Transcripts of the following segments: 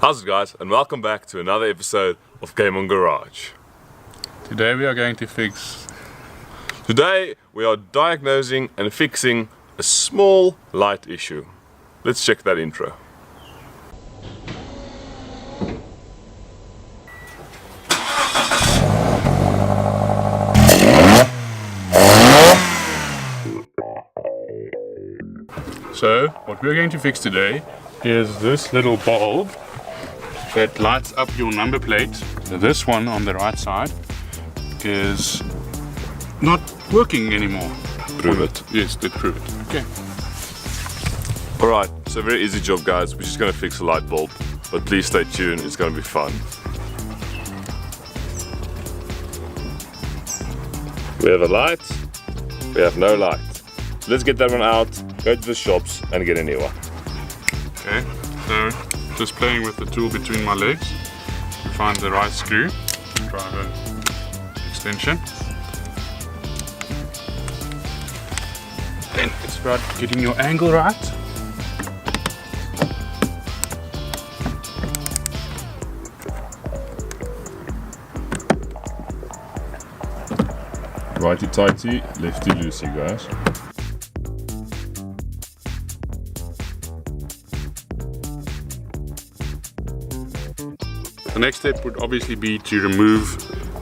How's it guys, and welcome back to another episode of Game on Garage. Today we are going to fix... Today we are diagnosing and fixing a small light issue. Let's check that intro. So, what we're going to fix today is this little bulb that lights up your number plate. This one on the right side is not working anymore. Prove it. Yes, let's prove it. Okay. Alright, so very easy job guys, we're just going to fix a light bulb. But please stay tuned, it's going to be fun. We have a light, we have no light. Let's get that one out, go to the shops and get a new one. Okay, so just playing with the tool between my legs to find the right screw, driver extension. Then it's about getting your angle right. Righty tighty, lefty loosey guys. The next step would obviously be to remove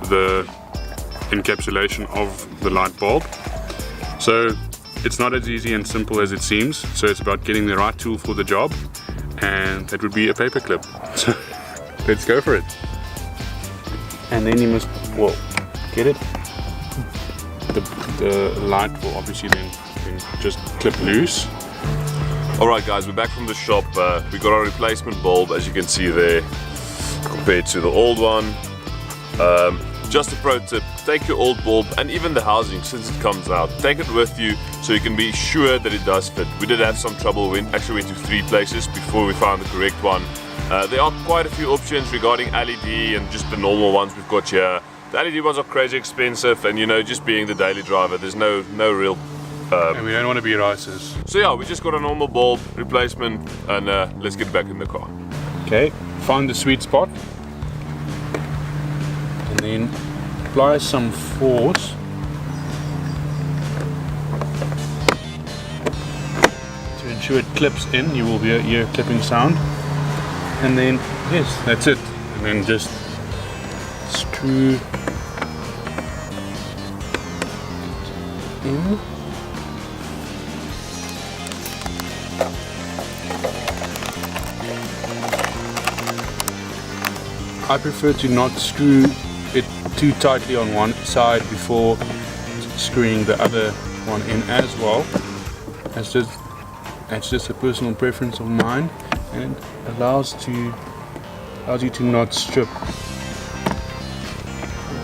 the encapsulation of the light bulb. So it's not as easy and simple as it seems. So it's about getting the right tool for the job, and that would be a paper clip. So let's go for it. And then you must, well, get it. The light will obviously then just clip loose. Alright guys, we're back from the shop. We got our replacement bulb, as you can see there, compared to the old one. Just a pro tip, take your old bulb and even the housing since it comes out, take it with you so you can be sure that it does fit. We did have some trouble, we actually went to 3 places before we found the correct one. There are quite a few options regarding LED and just the normal ones we've got here. The LED ones are crazy expensive, and you know, just being the daily driver, there's no real... And we don't want to be racers. So yeah, we just got a normal bulb replacement, and let's get back in the car. Okay, find the sweet spot. And then apply some force. To ensure it clips in, you will hear a clipping sound. And then, yes, that's it. And then just screw in. I prefer to not screw it too tightly on one side before screwing the other one in as well. That's just a personal preference of mine, and allows you to not strip,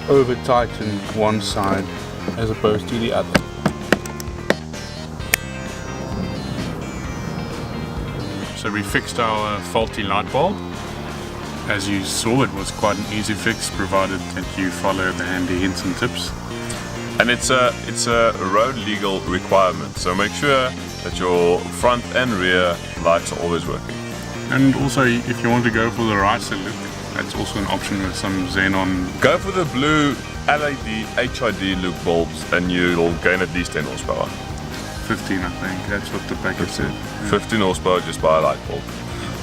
over tighten one side as opposed to the other. So we fixed our faulty light bulb. As you saw, it was quite an easy fix, provided that you follow the handy hints and tips. And it's a road legal requirement, so make sure that your front and rear lights are always working. And also, if you want to go for the ricer look, that's also an option with some xenon. Go for the blue LED HID look bulbs and you'll gain at least 10 horsepower. 15, I think, that's what the package said. 15 horsepower just by a light bulb.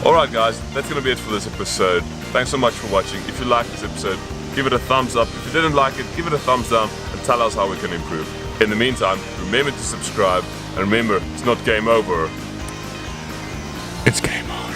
Alright guys, that's going to be it for this episode. Thanks so much for watching. If you liked this episode, give it a thumbs up. If you didn't like it, give it a thumbs down and tell us how we can improve. In the meantime, remember to subscribe, and remember, it's not game over. It's game on.